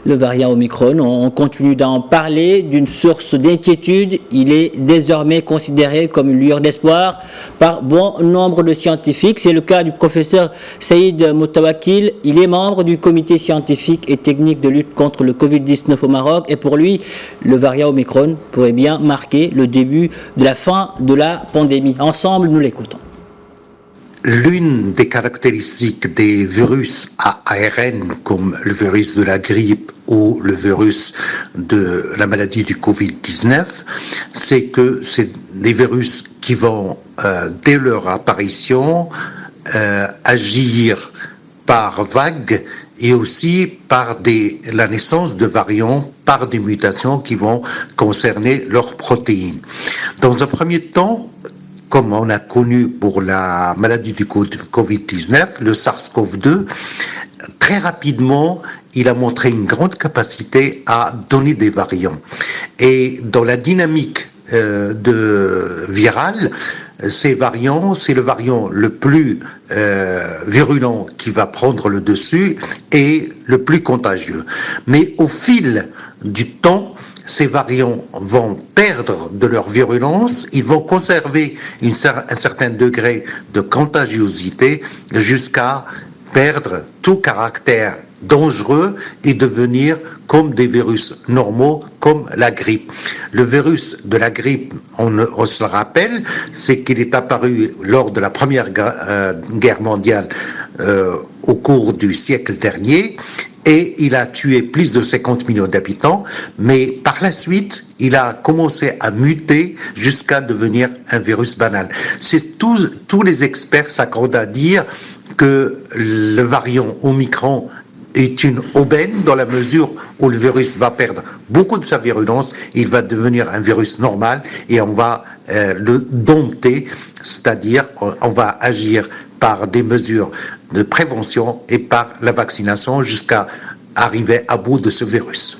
le variant Omicron. On continue d'en parler d'une source d'inquiétude. Il est désormais considéré comme une lueur d'espoir par bon nombre de scientifiques. C'est le cas du professeur Saïd Moutawakil. Il est membre du comité scientifique et technique de lutte contre le Covid-19 au Maroc. Et pour lui, le variant Omicron pourrait bien marquer le début de la fin de la pandémie. Ensemble, nous l'écoutons. L'une des caractéristiques des virus à ARN, comme le virus de la grippe ou le virus de la maladie du Covid-19, c'est que c'est des virus qui vont, dès leur apparition, agir par vagues et aussi par la naissance de variants, par des mutations qui vont concerner leurs protéines. Dans un premier temps, comme on a connu pour la maladie du Covid-19, le SARS-CoV-2, très rapidement, il a montré une grande capacité à donner des variants. Et dans la dynamique virale, ces variants, c'est le variant le plus virulent qui va prendre le dessus et le plus contagieux. Mais au fil du temps, ces variants vont perdre de leur virulence, ils vont conserver un certain degré de contagiosité jusqu'à perdre tout caractère dangereux et devenir comme des virus normaux, comme la grippe. Le virus de la grippe, on se le rappelle, c'est qu'il est apparu lors de la Première Guerre mondiale au cours du siècle dernier, et il a tué plus de 50 millions d'habitants, mais par la suite, il a commencé à muter jusqu'à devenir un virus banal. Tous les experts s'accordent à dire que le variant Omicron est une aubaine dans la mesure où le virus va perdre beaucoup de sa virulence, il va devenir un virus normal et on va le dompter, c'est-à-dire on va agir par des mesures de prévention et par la vaccination jusqu'à arriver à bout de ce virus.